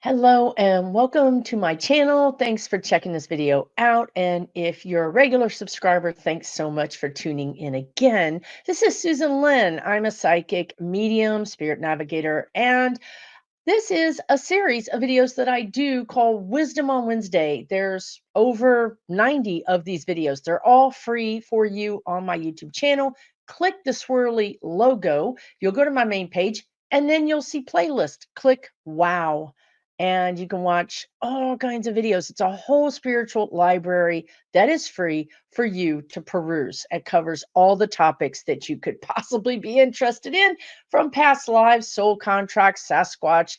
Hello and welcome to my channel. Thanks for checking this video out. And if you're a regular subscriber, thanks so much for tuning in again. This is Susan Lynn. I'm a psychic medium, spirit navigator, and this is a series of videos that I do called Wisdom on Wednesday. There's over 90 of these videos. They're all free for you on my YouTube channel. Click the swirly logo. You'll go to my main page and then you'll see playlist. Click wow. And you can watch all kinds of videos. It's a whole spiritual library that is free for you to peruse. It covers all the topics that you could possibly be interested in, from past lives, soul contracts, Sasquatch,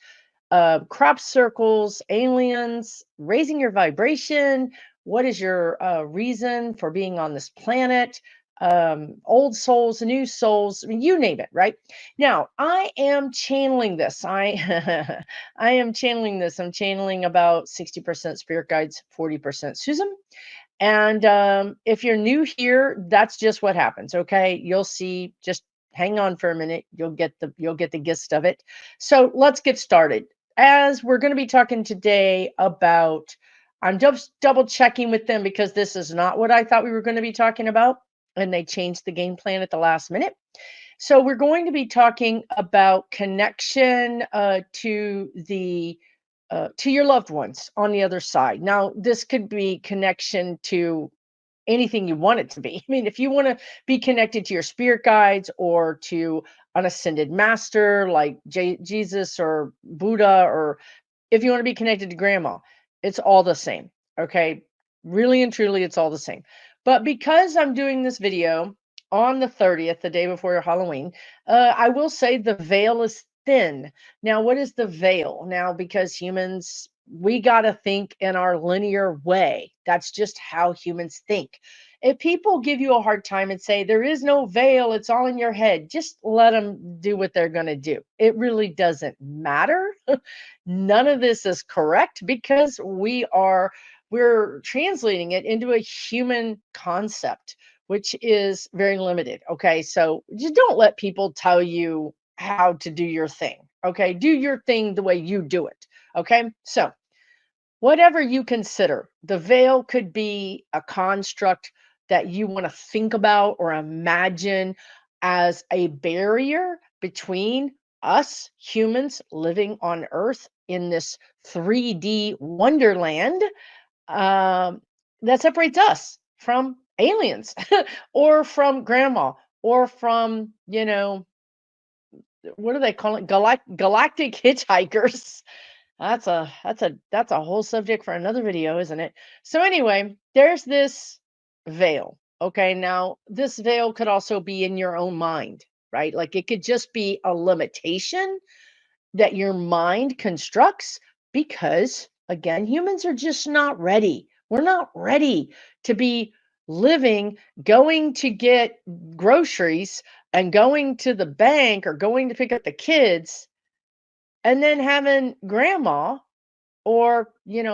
crop circles, aliens, raising your vibration. What is your reason for being on this planet? Old souls, new souls, I mean, you name it, right? Now, I am channeling this. I am channeling this. I'm channeling about 60% spirit guides, 40% Susan. And if you're new here, that's just what happens. Okay, you'll see. Just hang on for a minute. You'll get the gist of it. So let's get started. As we're going to be talking today about, I'm just double checking with them because this is not what I thought we were going to be talking about, and they changed the game plan at the last minute. So we're going to be talking about connection to your loved ones on the other side. Now, this could be connection to anything you want it to be. I mean, if you want to be connected to your spirit guides or to an ascended master like Jesus or Buddha, or if you want to be connected to grandma, it's all the same. Okay. Really and truly, it's all the same. But because I'm doing this video on the 30th, the day before Halloween, I will say the veil is thin. Now, what is the veil? Now, because humans, we got to think in our linear way. That's just how humans think. If people give you a hard time and say there is no veil, it's all in your head, just let them do what they're going to do. It really doesn't matter. None of this is correct because we're translating it into a human concept, which is very limited. Okay. So just don't let people tell you how to do your thing. Okay. Do your thing the way you do it. Okay. So whatever you consider, the veil could be a construct that you want to think about or imagine as a barrier between us humans living on Earth in this 3D wonderland, um, that separates us from aliens or from grandma or from, what do they call it? Galactic hitchhikers. That's a whole subject for another video, isn't it? So anyway, there's this veil. Okay, now this veil could also be in your own mind, right? Like it could just be a limitation that your mind constructs because, again, humans are just not ready. We're not ready to be living, going to get groceries and going to the bank or going to pick up the kids and then having grandma or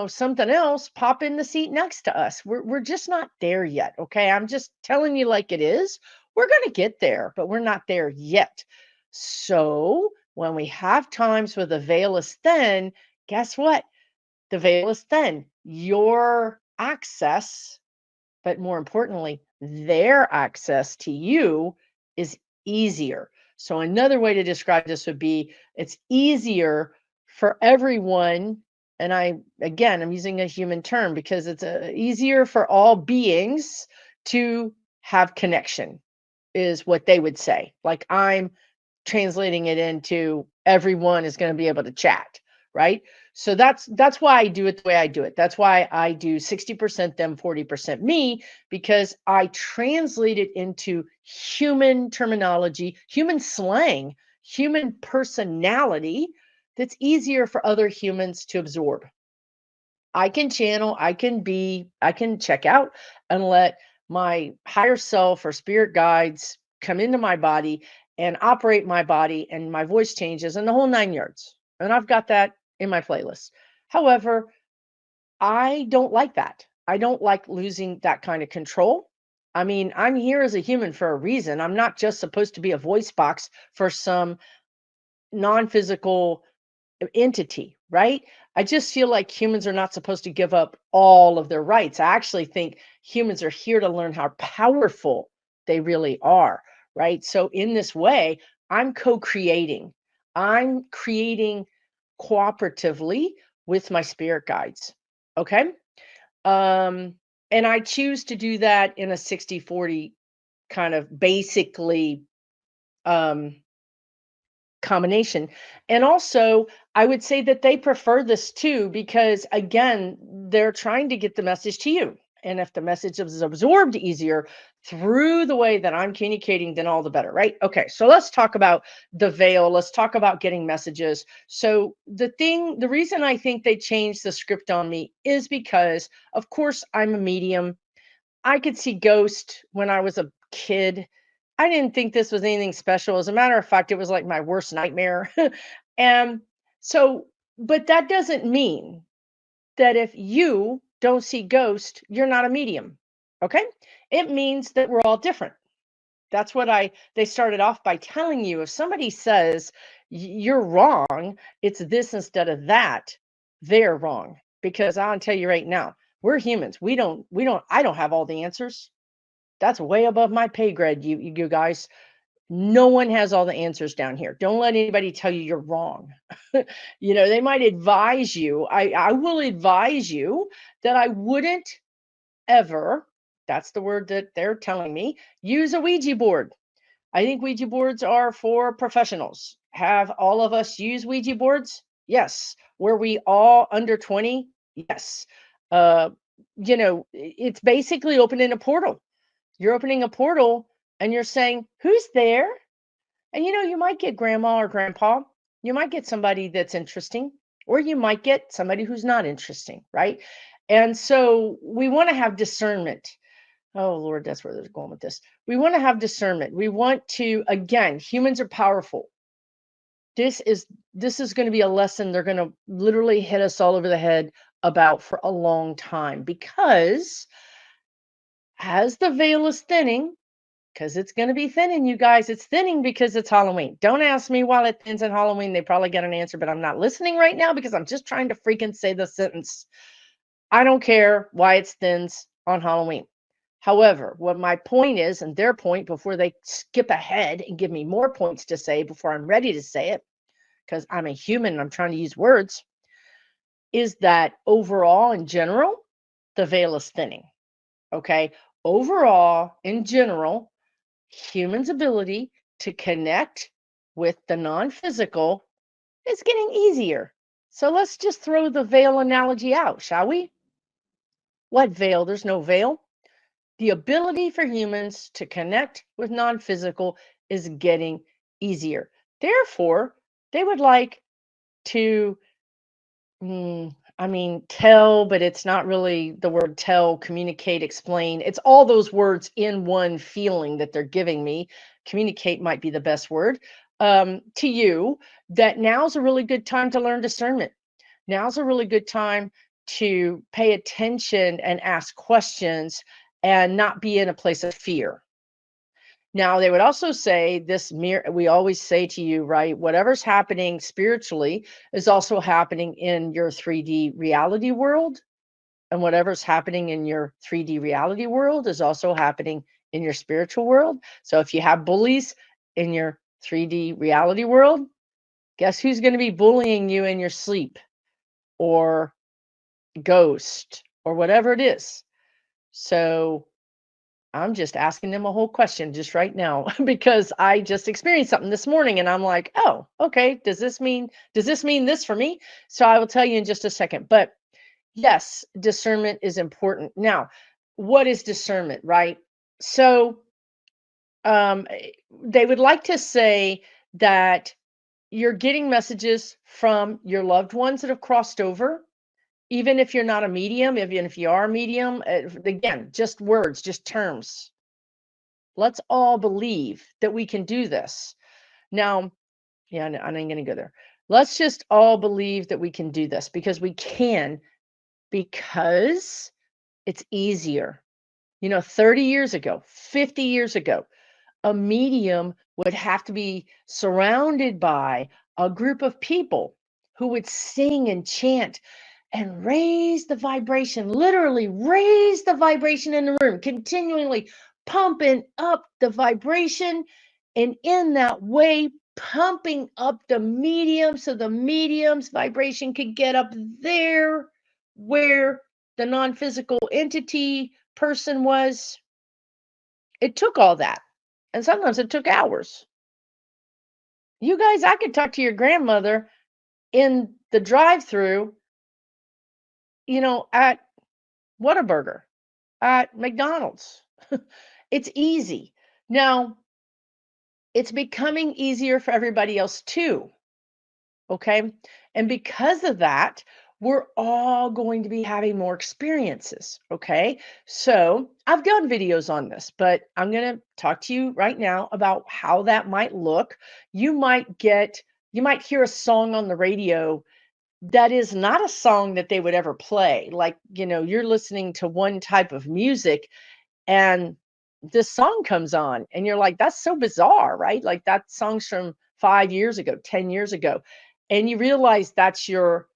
something else pop in the seat next to us. We're just not there yet. Okay, I'm just telling you like it is. We're going to get there, but we're not there yet. So when we have times where the veil is thin, guess what? The veil is thin. Your access, but more importantly, their access to you is easier. So another way to describe this would be it's easier for everyone. And I'm using a human term because it's easier for all beings to have connection, is what they would say. Like I'm translating it into everyone is going to be able to chat, right? So that's why I do it the way I do it. That's why I do 60% them, 40% me, because I translate it into human terminology, human slang, human personality that's easier for other humans to absorb. I can channel, I can check out and let my higher self or spirit guides come into my body and operate my body, and my voice changes and the whole 9 yards. And I've got that in my playlist. However, I don't like that. I don't like losing that kind of control. I mean, I'm here as a human for a reason. I'm not just supposed to be a voice box for some non physical entity, right? I just feel like humans are not supposed to give up all of their rights. I actually think humans are here to learn how powerful they really are, right? So in this way, I'm co-creating. I'm creating cooperatively with my spirit guides. Okay? Um and I choose to do that in a 60-40 kind of basically um combination. And also, I would say that they prefer this too, because again, they're trying to get the message to you. And if the message is absorbed easier through the way that I'm communicating, then all the better, right? Okay, so let's talk about the veil. Let's talk about getting messages. So, the reason I think they changed the script on me is because, of course, I'm a medium. I could see ghost when I was a kid. I didn't think this was anything special. As a matter of fact, it was like my worst nightmare. And so, but that doesn't mean that if you don't see ghost, you're not a medium. Okay? It means that we're all different. That's what they started off by telling you. If somebody says you're wrong, it's this instead of that, they're wrong. Because I'll tell you right now, we're humans. I don't have all the answers. That's way above my pay grade, you guys. No one has all the answers down here. Don't let anybody tell you you're wrong. They might advise you. I will advise you that I wouldn't ever, that's the word that they're telling me, use a Ouija board. I think Ouija boards are for professionals. Have all of us use Ouija boards? Yes. Were we all under 20? Yes. Uh, it's basically opening a portal. You're opening a portal and you're saying, who's there? And you might get grandma or grandpa. You might get somebody that's interesting, or you might get somebody who's not interesting, right? And so we want to have discernment. Oh Lord, that's where they're going with this. We want to have discernment. We want to, again, humans are powerful. This is going to be a lesson they're going to literally hit us all over the head about for a long time, because as the veil is thinning, because it's going to be thinning, you guys. It's thinning because it's Halloween. Don't ask me why it thins on Halloween. They probably get an answer, but I'm not listening right now because I'm just trying to freaking say the sentence. I don't care why it thins on Halloween. However, what my point is, and their point, before they skip ahead and give me more points to say before I'm ready to say it, because I'm a human and I'm trying to use words, is that overall, in general, the veil is thinning. Okay. Overall, in general, humans' ability to connect with the non-physical is getting easier. So let's just throw the veil analogy out, shall we? What veil? There's no veil. The ability for humans to connect with non-physical is getting easier. Therefore, they would like to tell, but it's not really the word tell, communicate, explain. It's all those words in one feeling that they're giving me. Communicate might be the best word to you, that now's a really good time to learn discernment. Now's a really good time to pay attention and ask questions and not be in a place of fear. Now, they would also say this mirror, we always say to you, right? Whatever's happening spiritually is also happening in your 3D reality world. And whatever's happening in your 3D reality world is also happening in your spiritual world. So if you have bullies in your 3D reality world, guess who's going to be bullying you in your sleep, or ghost, or whatever it is? So I'm just asking them a whole question just right now because I just experienced something this morning and I'm like, "Oh, okay, does this mean this for me?" So I will tell you in just a second. But yes, discernment is important. Now, what is discernment, right? So, they would like to say that you're getting messages from your loved ones that have crossed over, even if you're not a medium, even if you are a medium, again, just words, just terms. Let's all believe that we can do this. Now, yeah, I ain't going to go there. Let's just all believe that we can do this because we can, because it's easier. 30 years ago, 50 years ago, a medium would have to be surrounded by a group of people who would sing and chant and raise the vibration, literally raise the vibration in the room, continually pumping up the vibration. And in that way, pumping up the medium so the medium's vibration could get up there where the non physical entity person was. It took all that. And sometimes it took hours. You guys, I could talk to your grandmother in the drive through, at Whataburger, at McDonald's. It's easy. Now, it's becoming easier for everybody else too. Okay. And because of that, we're all going to be having more experiences. Okay. So I've done videos on this, but I'm going to talk to you right now about how that might look. You might hear a song on the radio that is not a song that they would ever play. Like, you're listening to one type of music and this song comes on and you're like, that's so bizarre, right? Like that song's from 5 years ago, 10 years ago. And you realize that's your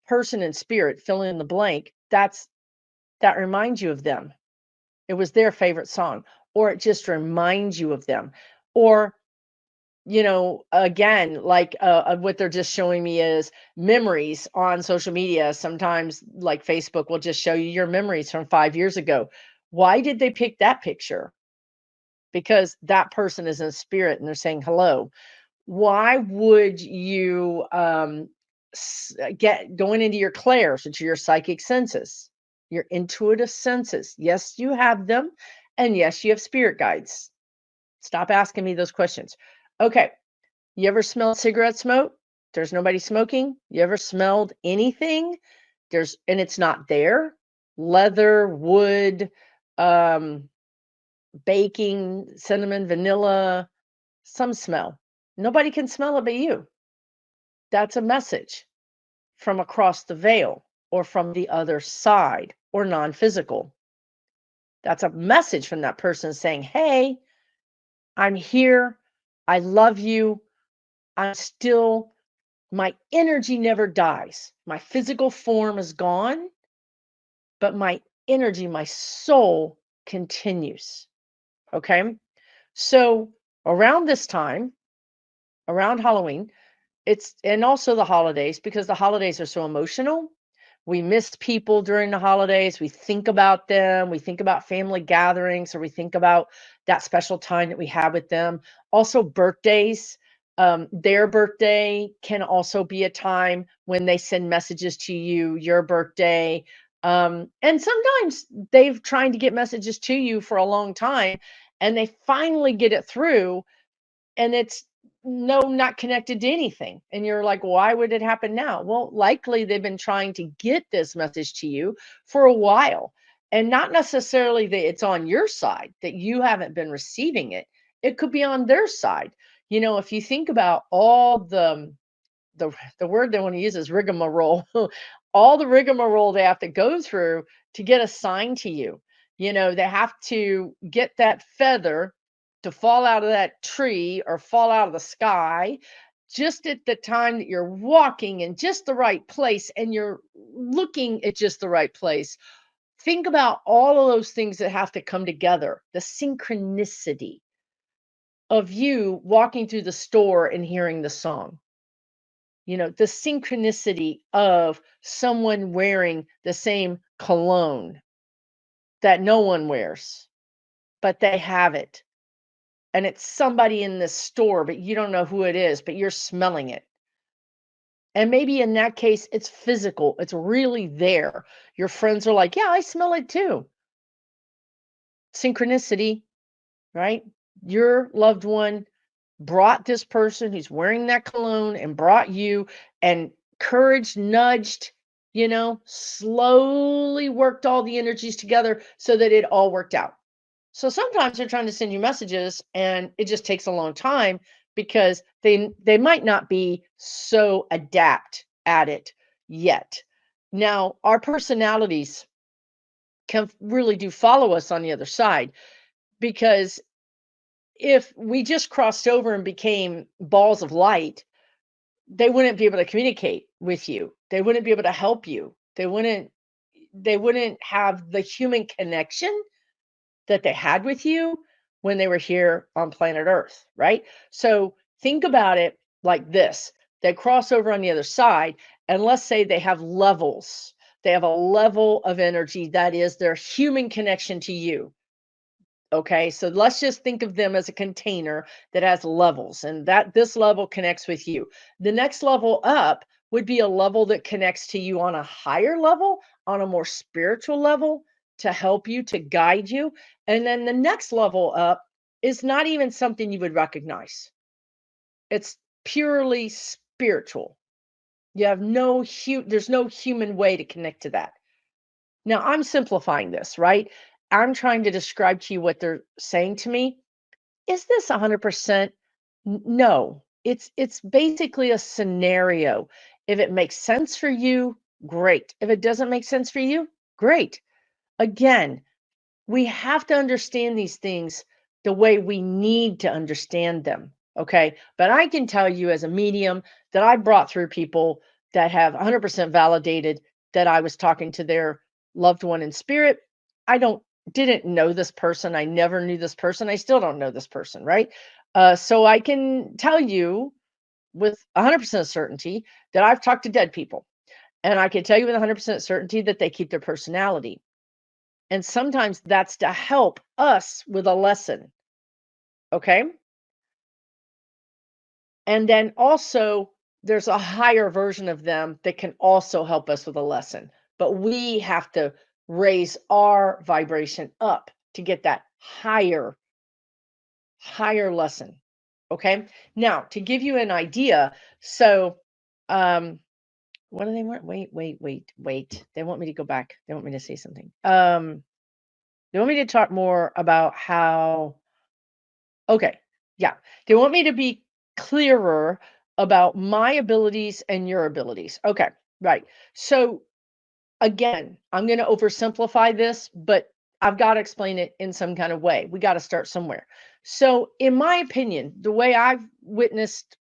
person in spirit, fill in the blank. That reminds you of them. It was their favorite song, or it just reminds you of them. Or, again, like what they're just showing me is memories on social media. Sometimes, like Facebook will just show you your memories from 5 years ago. Why did they pick that picture? Because that person is in spirit and they're saying hello. Why would you get going into your clairs, which are your psychic senses, your intuitive senses? Yes, you have them, and yes, you have spirit guides. Stop asking me those questions. Okay, you ever smelled cigarette smoke? There's nobody smoking. You ever smelled anything? And it's not there. Leather, wood, um, baking, cinnamon, vanilla, some smell. Nobody can smell it but you. That's a message from across the veil or from the other side or non physical. That's a message from that person saying, hey, I'm here. I love you. My energy never dies. My physical form is gone, but my energy, my soul continues. Okay. So around this time, around Halloween, and also the holidays, because the holidays are so emotional. We miss people during the holidays. We think about them. We think about family gatherings, or we think about that special time that we have with them. Also, birthdays. Their birthday can also be a time when they send messages to you, your birthday. And sometimes they've trying to get messages to you for a long time and they finally get it through and it's not connected to anything. And you're like, why would it happen now? Well, likely they've been trying to get this message to you for a while. And not necessarily that it's on your side, that you haven't been receiving it. It could be on their side. If you think about all the word they want to use is rigmarole, all the rigmarole they have to go through to get assigned to you. They have to get that feather to fall out of that tree or fall out of the sky just at the time that you're walking in just the right place and you're looking at just the right place. Think about all of those things that have to come together, the synchronicity of you walking through the store and hearing the song, the synchronicity of someone wearing the same cologne that no one wears, but they have it. And it's somebody in this store, but you don't know who it is, but you're smelling it. And maybe in that case, it's physical, it's really there. Your friends are like, yeah, I smell it too. Synchronicity, right? Your loved one brought this person who's wearing that cologne and brought you, and courage nudged, slowly worked all the energies together so that it all worked out. So sometimes they're trying to send you messages and it just takes a long time because they might not be so adept at it yet. Now, our personalities can really do follow us on the other side, because if we just crossed over and became balls of light, they wouldn't be able to communicate with you. They wouldn't be able to help you. They wouldn't have the human connection that they had with you when they were here on planet Earth, right? So think about it like this. They cross over on the other side, and let's say they have levels. They have a level of energy that is their human connection to you. Okay, so let's just think of them as a container that has levels, and that this level connects with you. The next level up would be a level that connects to you on a higher level, on a more spiritual level, to help you, to guide you. And then the next level up is not even something you would recognize. It's purely spiritual. You have there's no human way to connect to that. Now, I'm simplifying this, right? I'm trying to describe to you what they're saying to me. Is this 100%? No. It's basically a scenario. If it makes sense for you, great. If it doesn't make sense for you, great. Again, we have to understand these things the way we need to understand them. Okay. But I can tell you as a medium that I brought through people that have 100% validated that I was talking to their loved one in spirit. I didn't know this person. I never knew this person. I still don't know this person. Right. So I can tell you with 100% certainty that I've talked to dead people. And I can tell you with 100% certainty that they keep their personality. And sometimes that's to help us with a lesson, okay? And then also, there's a higher version of them that can also help us with a lesson. But we have to raise our vibration up to get that higher lesson, okay? Now, to give you an idea, so what do they want? Wait. They want me to go back. They want me to say something. They want me to talk more about how. Okay. Yeah. They want me to be clearer about my abilities and your abilities. Okay. Right. So again, I'm going to oversimplify this, but I've got to explain it in some kind of way. We got to start somewhere. So, in my opinion, the way I've witnessed,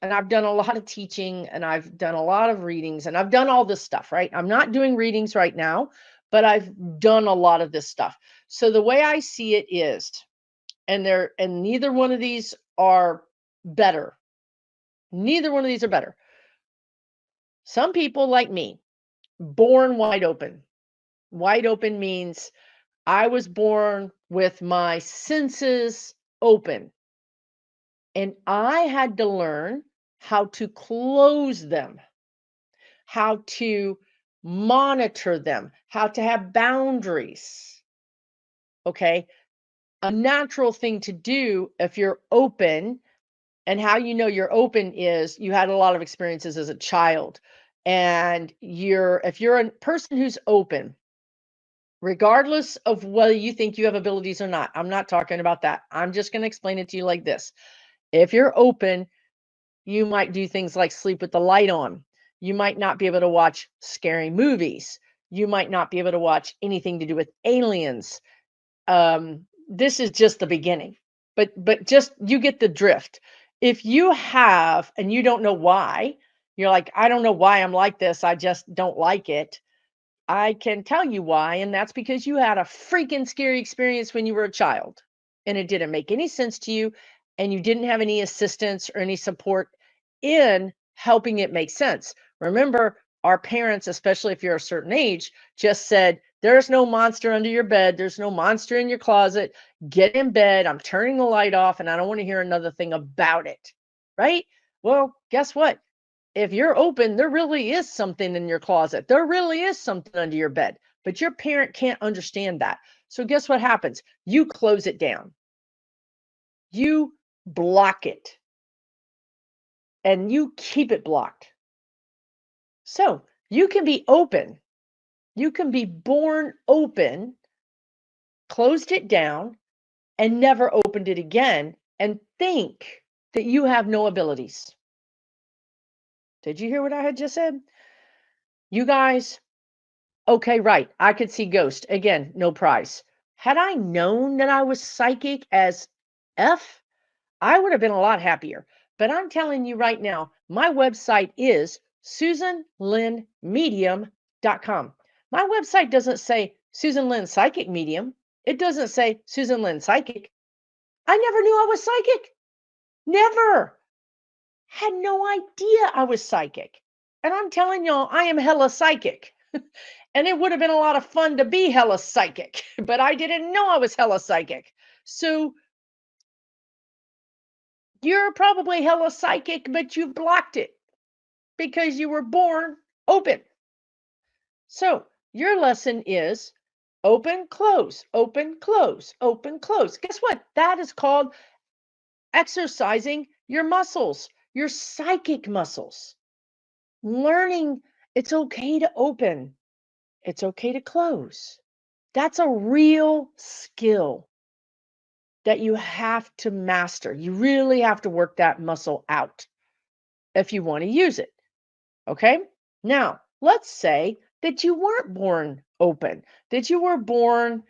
and I've done a lot of teaching and I've done a lot of readings and I've done all this stuff, right? I'm not doing readings right now, but I've done a lot of this stuff. So, the way I see it is, and neither one of these are better. Neither one of these are better. Some people like me, born wide open. Wide open means I was born with my senses open, and I had to learn how to close them, how to monitor them, how to have boundaries. Okay. A natural thing to do if you're open. And how you know you're open is you had a lot of experiences as a child. And if you're a person who's open, regardless of whether you think you have abilities or not, I'm not talking about that. I'm just going to explain it to you like this. If you're open, you might do things like sleep with the light on. You might not be able to watch scary movies. You might not be able to watch anything to do with aliens. This is just the beginning, but just you get the drift. If you have and you don't know why, you're like, I don't know why I'm like this, I just don't like it. I can tell you why, and that's because you had a freaking scary experience when you were a child and it didn't make any sense to you, and you didn't have any assistance or any support in helping it make sense. Remember, our parents, especially if you're a certain age, just said, there's no monster under your bed, there's no monster in your closet. Get in bed. I'm turning the light off, and I don't want to hear another thing about it. Right? Well, guess what? If you're open, there really is something in your closet. There really is something under your bed, but your parent can't understand that. So, guess what happens? You close it down, you block it, and you keep it blocked. So, you can be open, you can be born open, closed it down, and never opened it again, and think that you have no abilities. Did you hear what I had just said? You guys. Okay, right. I could see ghost. Again, no prize. Had I known that I was psychic as F, I would have been a lot happier. But I'm telling you right now, my website is susanlynnmedium.com. My website doesn't say Susan Lynn Psychic Medium. It doesn't say Susan Lynn Psychic. I never knew I was psychic. Never. Had no idea I was psychic. And I'm telling y'all, I am hella psychic. And it would have been a lot of fun to be hella psychic, but I didn't know I was hella psychic. So you're probably hella psychic, but you blocked it because you were born open. So your lesson is open, close, open, close, open, close. Guess what? That is called exercising your muscles, your psychic muscles. Learning it's okay to open, it's okay to close. That's a real skill that you have to master. You really have to work that muscle out if you want to use it. Okay? Now, let's say that you weren't born open, that you were born,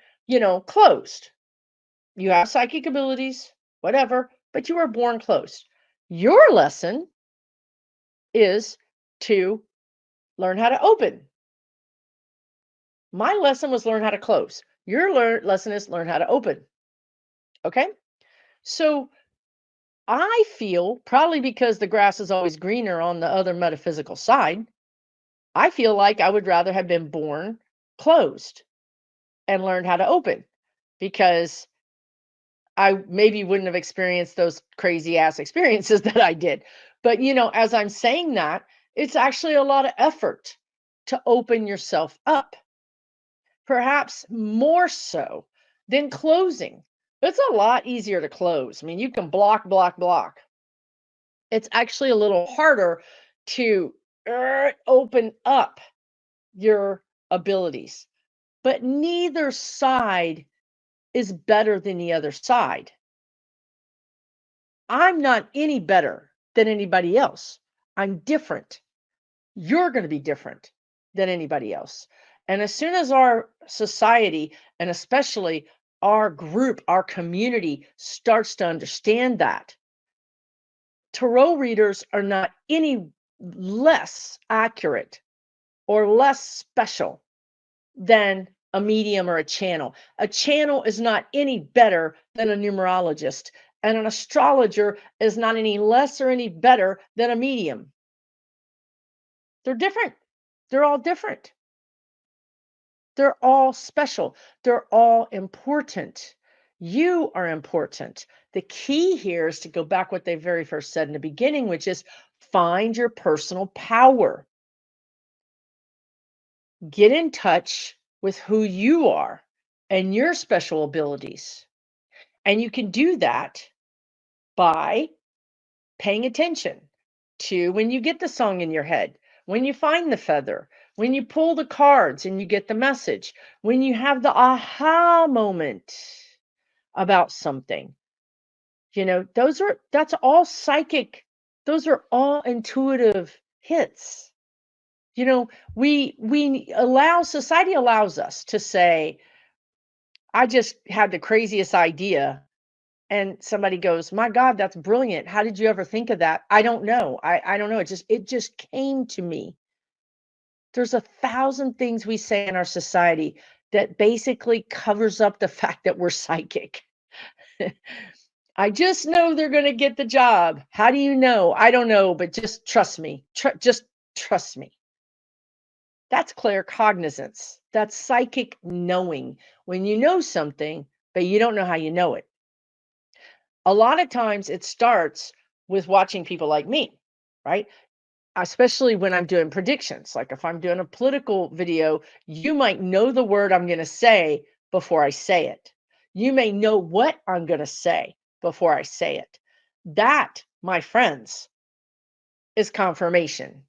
closed. You have psychic abilities, whatever, but you were born closed. Your lesson is to learn how to open. My lesson was learn how to close. Your lesson is learn how to open. Okay? So I feel probably because the grass is always greener on the other metaphysical side, I feel like I would rather have been born closed and learned how to open because I maybe wouldn't have experienced those crazy ass experiences that I did. But, as I'm saying that, it's actually a lot of effort to open yourself up, perhaps more so than closing. It's a lot easier to close. I mean, you can block, block, block. It's actually a little harder to open up your abilities. But neither side is better than the other side. I'm not any better than anybody else. I'm different. You're going to be different than anybody else. And as soon as our society, and especially our group, our community starts to understand that, tarot readers are not any less accurate or less special than a medium or a channel. A channel is not any better than a numerologist, and an astrologer is not any less or any better than a medium. They're different. They're all different. They're all special. They're all important. You are important. The key here is to go back what they very first said in the beginning, which is find your personal power. Get in touch with who you are and your special abilities. And you can do that by paying attention to when you get the song in your head, when you find the feather, when you pull the cards and you get the message, when you have the aha moment about something. That's all psychic. Those are all intuitive hits. We allow society allows us to say, I just had the craziest idea. And somebody goes, my God, that's brilliant. How did you ever think of that? I don't know. I don't know. It just came to me. There's 1,000 things we say in our society that basically covers up the fact that we're psychic. I just know they're going to get the job. How do you know? I don't know, but just trust me. Just trust me. That's claircognizance. That's psychic knowing. When you know something, but you don't know how you know it. A lot of times it starts with watching people like me, right? Especially when I'm doing predictions. Like if I'm doing a political video, you might know the word I'm going to say before I say it. You may know what I'm going to say before I say it. That, my friends, is confirmation.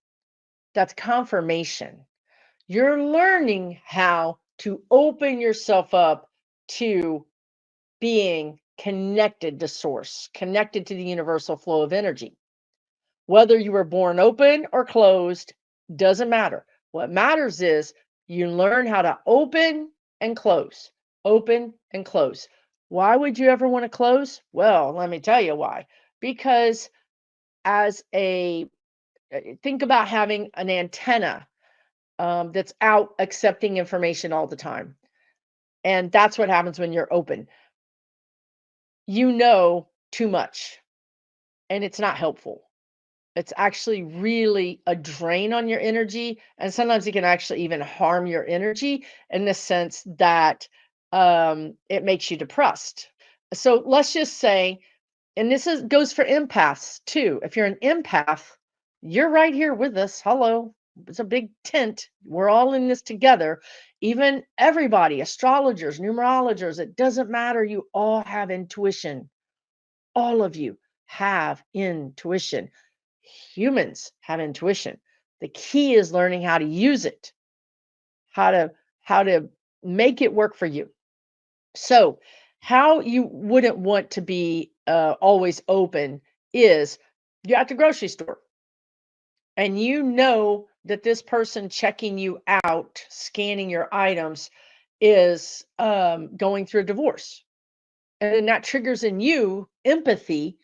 That's confirmation. You're learning how to open yourself up to being connected to source, connected to the universal flow of energy. Whether you were born open or closed, doesn't matter. What matters is you learn how to open and close, open and close. Why would you ever want to close? Well, let me tell you why. Because as a think about having an antenna that's out accepting information all the time. And that's what happens when you're open. You know too much, and it's not helpful. It's actually really a drain on your energy, and sometimes it can actually even harm your energy in the sense that it makes you depressed. So let's just say, and this is goes for empaths too. If you're an empath, you're right here with us. Hello. It's a big tent. We're all in this together. Even everybody, astrologers, numerologers, it doesn't matter. You all have intuition. All of you have intuition. Humans have intuition. The key is learning how to use it, how to how to make it work for you. So, how you wouldn't want to be always open is you're at the grocery store and you know that this person checking you out, scanning your items, is going through a divorce. And then that triggers in you empathy,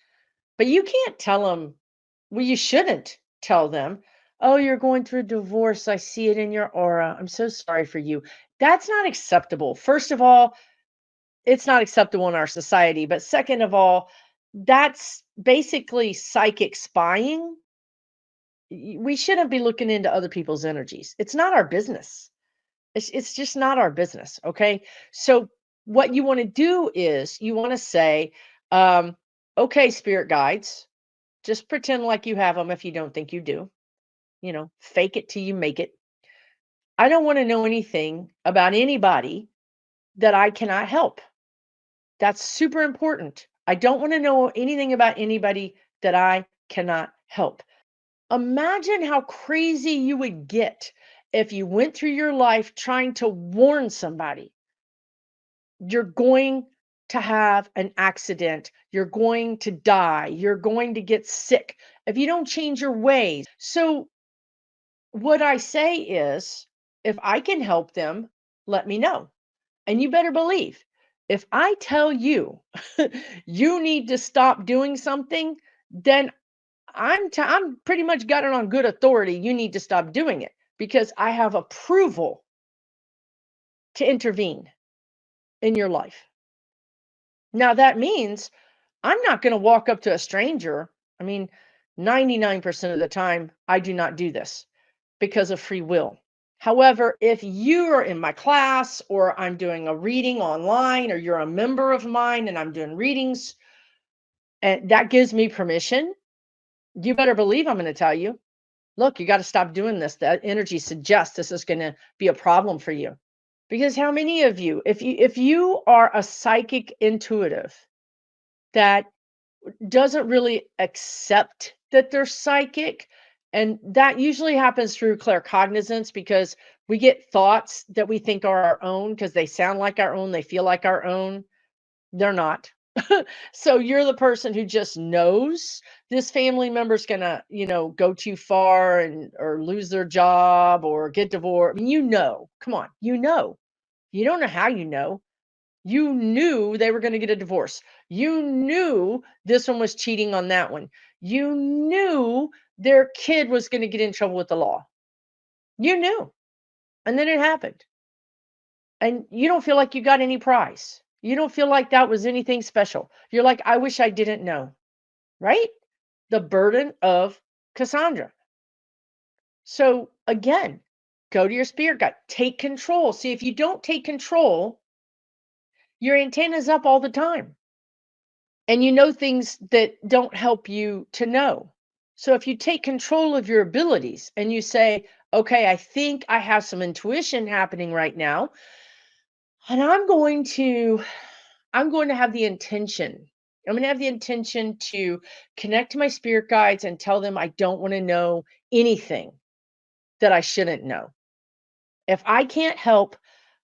but you can't tell them, well, you shouldn't tell them, oh, you're going through a divorce. I see it in your aura. I'm so sorry for you. That's not acceptable. First of all, it's not acceptable in our society. But second of all, that's basically psychic spying. We shouldn't be looking into other people's energies. It's not our business. It's just not our business. Okay. So what you want to do is you want to say, um, okay, spirit guides, just pretend like you have them if you don't think you do. Fake it till you make it. I don't want to know anything about anybody that I cannot help. That's super important. I don't want to know anything about anybody that I cannot help. Imagine how crazy you would get if you went through your life trying to warn somebody you're going to have an accident, you're going to die, you're going to get sick if you don't change your ways. So, what I say is, if I can help them, let me know. And you better believe, if I tell you you need to stop doing something, then I'm pretty much got it on good authority. You need to stop doing it because I have approval to intervene in your life. Now that means I'm not going to walk up to a stranger. I mean, 99% of the time, I do not do this because of free will. However, if you are in my class or I'm doing a reading online or you're a member of mine and I'm doing readings and that gives me permission, you better believe I'm going to tell you, look, you got to stop doing this. That energy suggests this is going to be a problem for you. Because how many of you, if you are a psychic intuitive that doesn't really accept that they're psychic, and that usually happens through claircognizance because we get thoughts that we think are our own because they sound like our own, they feel like our own. They're not. So you're the person who just knows this family member's gonna, go too far and or lose their job or get divorced. I mean, come on, you don't know how you know. You knew they were going to get a divorce. You knew this one was cheating on that one. You knew their kid was going to get in trouble with the law. You knew. And then it happened. And you don't feel like you got any prize. You don't feel like that was anything special. You're like, I wish I didn't know. Right? The burden of Cassandra. So again, go to your spirit guide. Take control. See, if you don't take control, your antenna's up all the time. And you know things that don't help you to know. So if you take control of your abilities and you say, okay, I think I have some intuition happening right now, and I'm going to have the intention. I'm going to have the intention to connect to my spirit guides and tell them I don't want to know anything that I shouldn't know. If I can't help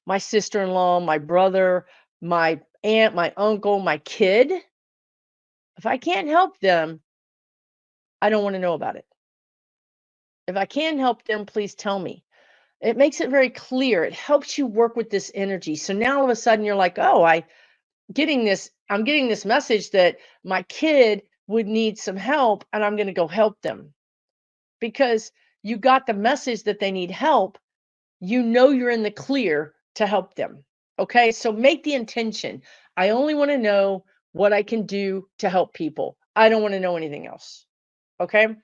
my sister-in-law, my brother, my aunt, my uncle, my kid, if I can't help them, I don't want to know about it. If I can help them, please tell me. It makes it very clear. It helps you work with this energy. So now all of a sudden you're like, oh, I'm getting this message that my kid would need some help and I'm going to go help them because you got the message that they need help. You know you're in the clear to help them. Okay? So make the intention. I only want to know what I can do to help people. I don't want to know anything else. Okay?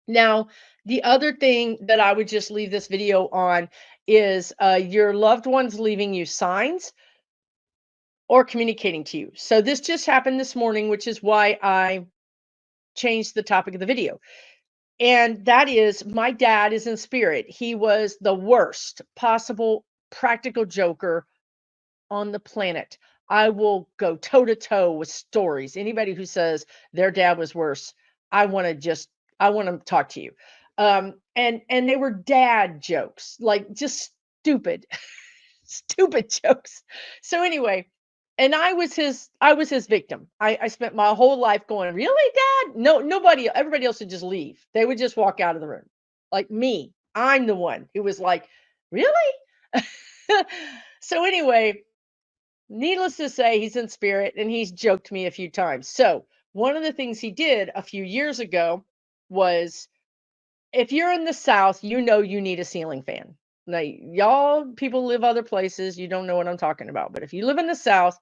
Now, the other thing that I would just leave this video on is your loved ones leaving you signs or communicating to you. So this just happened this morning, which is why I changed the topic of the video. And that is my dad is in spirit. He was the worst possible practical joker on the planet. I will go toe to toe with stories. Anybody who says their dad was worse, I want to just I want to talk to you. And they were dad jokes, like just stupid, stupid jokes. So anyway, and I was his victim. I spent my whole life going, "Really, dad?" No, nobody, everybody else would just leave. They would just walk out of the room. Like me, I'm the one who was like, "Really?" So anyway, needless to say, he's in spirit and he's joked me a few times. So, one of the things he did a few years ago was if you're in the South, you know you need a ceiling fan. Now, y'all people live other places, you don't know what I'm talking about. But if you live in the South,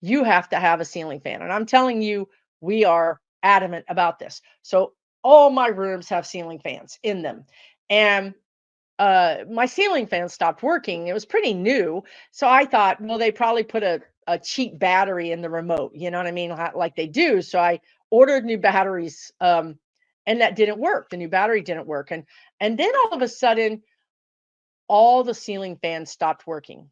you have to have a ceiling fan. And I'm telling you, we are adamant about this. So, all my rooms have ceiling fans in them. And my ceiling fan stopped working. It was pretty new. So I thought, well, they probably put a cheap battery in the remote, you know what I mean? Like they do. So I ordered new batteries, and that didn't work. The new battery didn't work. And then all of a sudden, all the ceiling fans stopped working.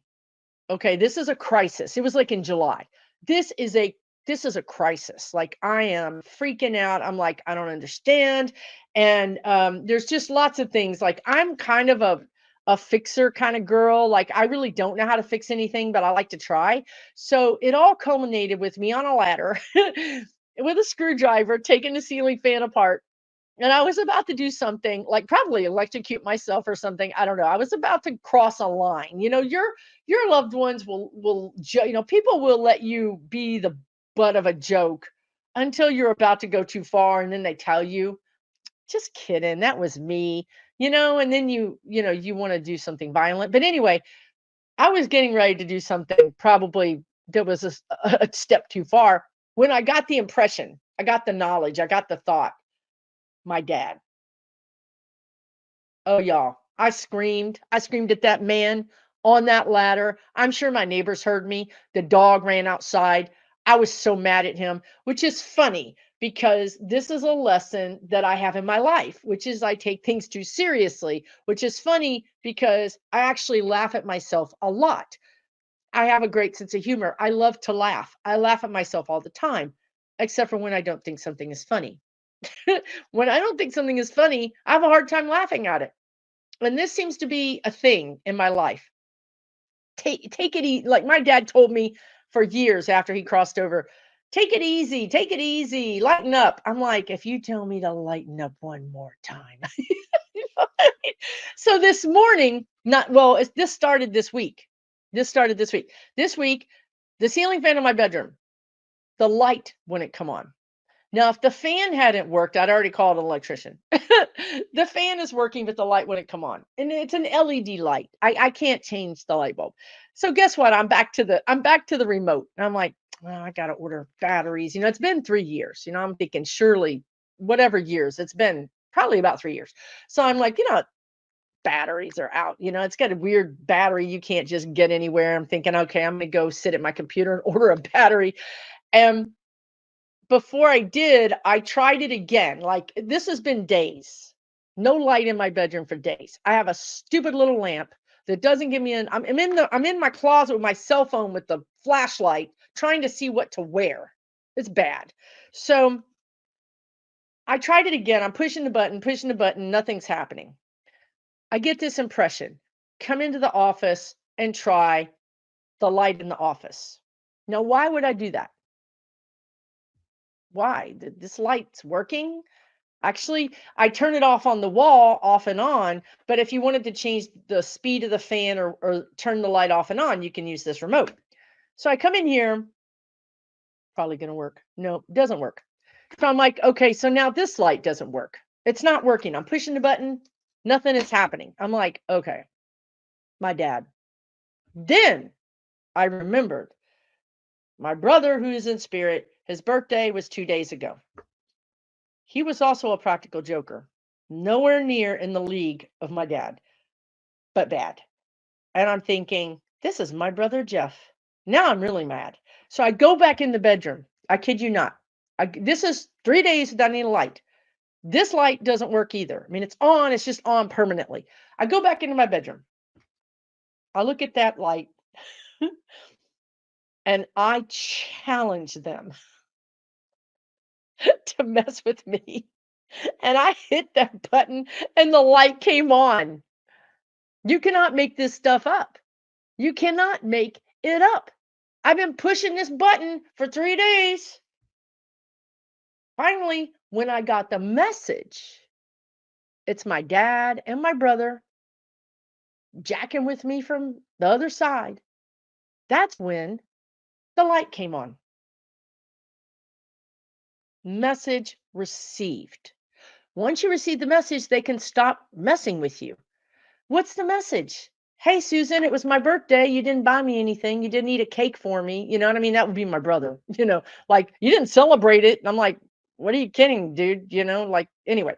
Okay, this is a crisis. It was like in July. This is a this is a crisis. Like I am freaking out. I'm like, I don't understand. And there's just lots of things. Like I'm kind of a fixer kind of girl. Like I really don't know how to fix anything, but I like to try. So it all culminated with me on a ladder with a screwdriver, taking the ceiling fan apart, and I was about to do something like probably electrocute myself or something. I don't know. I was about to cross a line. You know, your loved ones people will let you be the butt of a joke until you're about to go too far and then they tell you, "Just kidding. That was me." And then you want to do something violent. But anyway, I was getting ready to do something probably that was a step too far when I got the impression, I got the knowledge, I got the thought, my dad. Oh, y'all, I screamed. I screamed at that man on that ladder. I'm sure my neighbors heard me. The dog ran outside. I was so mad at him, which is funny because this is a lesson that I have in my life, which is I take things too seriously, which is funny because I actually laugh at myself a lot. I have a great sense of humor. I love to laugh. I laugh at myself all the time, except for when I don't think something is funny. When I don't think something is funny, I have a hard time laughing at it. And this seems to be a thing in my life. Take it easy. Like my dad told me for years after he crossed over, take it easy, lighten up. I'm like, if you tell me to lighten up one more time. You know what I mean? So this morning, not well, this started this week. This started this week. This week, the ceiling fan in my bedroom, the light wouldn't come on. Now, if the fan hadn't worked, I'd already called an electrician. The fan is working, but the light wouldn't come on. And it's an LED light. I can't change the light bulb. So guess what? I'm back to the remote. And I'm like, well, I gotta order batteries. It's been 3 years. I'm thinking surely whatever years, it's been probably about 3 years. So I'm like, batteries are out. It's got a weird battery you can't just get anywhere. I'm thinking, okay, I'm gonna go sit at my computer and order a battery. And before I did, I tried it again. Like this has been days. No light in my bedroom for days. I have a stupid little lamp that doesn't give me an I'm in my closet with my cell phone with the flashlight trying to see what to wear. It's bad. So I tried it again. I'm pushing the button, nothing's happening. I get this impression. Come into the office and try the light in the office. Now, why would I do that? Why? This light's working. Actually, I turn it off on the wall, off and on. But if you wanted to change the speed of the fan or turn the light off and on, you can use this remote. So I come in here, probably going to work. No, doesn't work. So I'm like, okay, so now this light doesn't work. It's not working. I'm pushing the button, nothing is happening. I'm like, okay, my dad. Then I remembered my brother, who is in spirit, his birthday was 2 days ago. He was also a practical joker, nowhere near in the league of my dad, but bad. And I'm thinking, this is my brother Jeff. Now I'm really mad. So I go back in the bedroom. I kid you not. This is 3 days without any light. This light doesn't work either. I mean, it's on, it's just on permanently. I go back into my bedroom. I look at that light and I challenge them to mess with me. And I hit that button and the light came on. You cannot make this stuff up. You cannot make it up. I've been pushing this button for 3 days. Finally, when I got the message, it's my dad and my brother jacking with me from the other side. That's when the light came on. Message received. Once you receive the message, they can stop messing with you. What's the message? Hey, Susan, it was my birthday. You didn't buy me anything. You didn't eat a cake for me. You know what I mean? That would be my brother. Like you didn't celebrate it. And I'm like, what are you kidding, dude? Like anyway,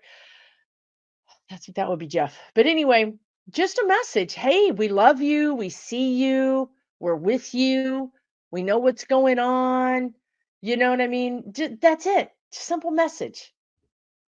that would be Jeff. But anyway, just a message. Hey, we love you. We see you. We're with you. We know what's going on. You know what I mean? That's it. Simple message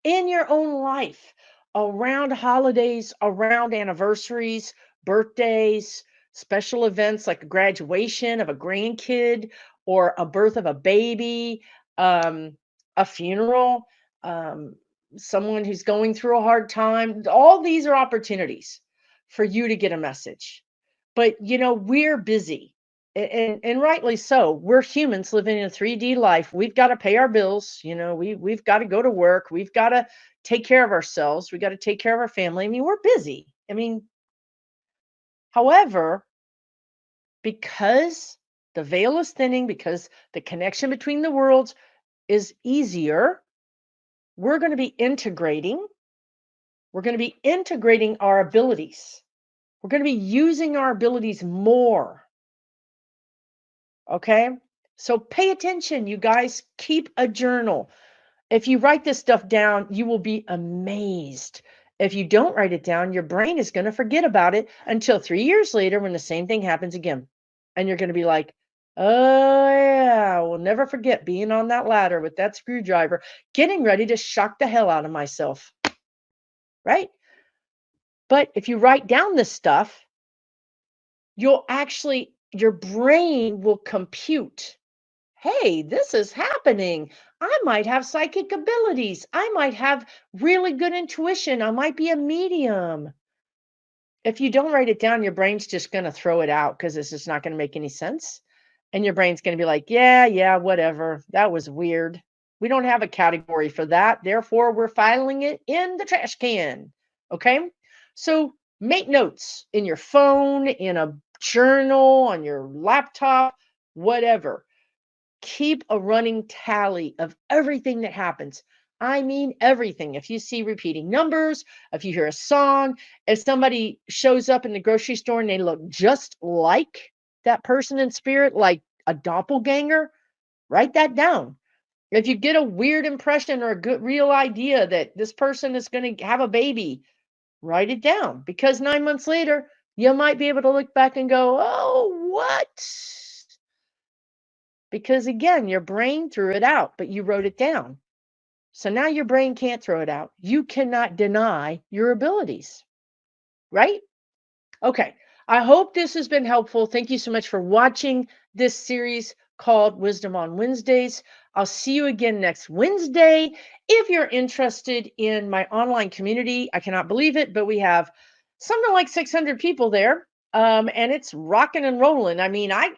in your own life around holidays, around anniversaries, birthdays, special events like a graduation of a grandkid or a birth of a baby, um, a funeral, um, someone who's going through a hard time. All these are opportunities for you to get a message. But we're busy. And rightly so. We're humans living in a 3D life. We've got to pay our bills. We've got to go to work. We've got to take care of ourselves. We got to take care of our family. I mean, we're busy. I mean, however, because the veil is thinning, because the connection between the worlds is easier, we're going to be integrating. We're going to be integrating our abilities. We're going to be using our abilities more. Okay? So pay attention, you guys. Keep a journal. If you write this stuff down, you will be amazed. If you don't write it down, your brain is going to forget about it until 3 years later when the same thing happens again. And you're going to be like, oh, yeah, I will never forget being on that ladder with that screwdriver, getting ready to shock the hell out of myself. Right? But if you write down this stuff, your brain will compute. Hey, this is happening. I might have psychic abilities. I might have really good intuition. I might be a medium. If you don't write it down, your brain's just going to throw it out because it's just not going to make any sense. And your brain's going to be like, yeah, whatever. That was weird. We don't have a category for that. Therefore, we're filing it in the trash can. Okay. So make notes in your phone, in a journal, on your laptop, whatever. Keep a running tally of everything that happens. I mean, everything. If you see repeating numbers, if you hear a song, if somebody shows up in the grocery store and they look just like that person in spirit, like a doppelganger, write that down. If you get a weird impression or a good real idea that this person is going to have a baby, write it down because 9 months later, you might be able to look back and go, oh, what? Because again, your brain threw it out, but you wrote it down. So now your brain can't throw it out. You cannot deny your abilities, right? Okay. I hope this has been helpful. Thank you so much for watching this series called Wisdom on Wednesdays. I'll see you again next Wednesday. If you're interested in my online community, I cannot believe it, but we have something like 600 people there. And it's rocking and rolling. I mean, I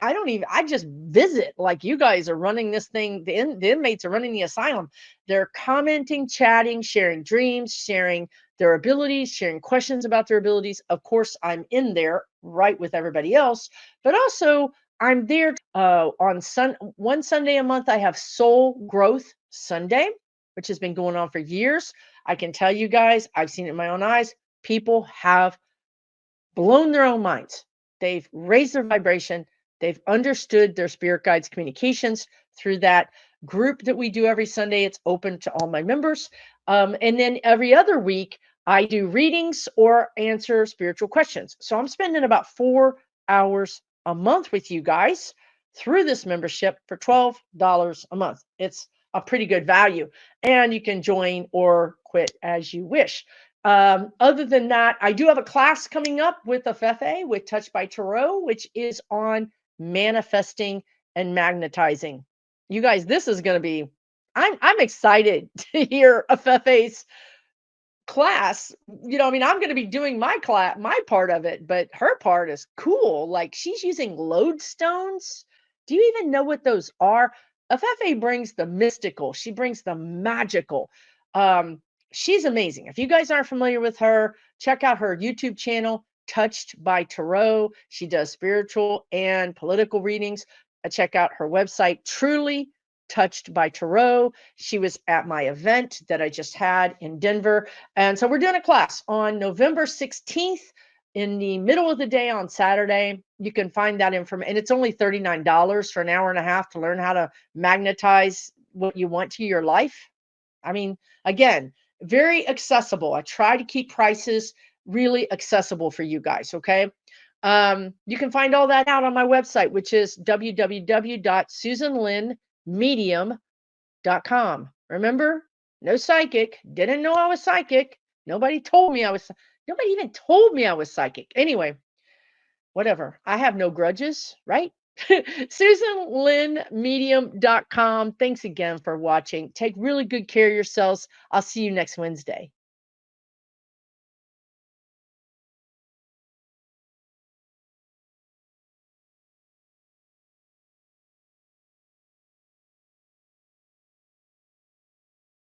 don't even, I just visit like you guys are running this thing. The inmates are running the asylum. They're commenting, chatting, sharing dreams, sharing their abilities, sharing questions about their abilities. Of course, I'm in there right with everybody else, but also I'm there on one Sunday a month. I have Soul Growth Sunday, which has been going on for years. I can tell you guys, I've seen it in my own eyes. People have blown their own minds. They've raised their vibration. They've understood their spirit guides' communications through that group that we do every Sunday. It's open to all my members. And then every other week, I do readings or answer spiritual questions. So I'm spending about 4 hours a month with you guys through this membership for $12 a month. It's a pretty good value. And you can join or quit as you wish. Other than that, I do have a class coming up with Fefe with Touch by Tarot, which is on manifesting and magnetizing. You guys, this is going to be. I'm excited to hear Fefe's class. I mean, I'm going to be doing my part of it, but her part is cool. Like she's using lodestones. Do you even know what those are? Afefe brings the mystical. She brings the magical. She's amazing. If you guys aren't familiar with her, check out her YouTube channel, Touched by Tarot. She does spiritual and political readings. Check out her website, Truly Touched by Tarot. She was at my event that I just had in Denver. And so we're doing a class on November 16th in the middle of the day on Saturday. You can find that information. And it's only $39 for an hour and a half to learn how to magnetize what you want to your life. I mean, again, very accessible. I try to keep prices really accessible for you guys. Okay. You can find all that out on my website, which is www.susanlynnmedium.com. Remember, no psychic. Didn't know I was psychic. Nobody told me I was. Nobody even told me I was psychic. Anyway, whatever. I have no grudges, right? SusanLynnMedium.com. Thanks again for watching. Take really good care of yourselves. I'll see you next Wednesday.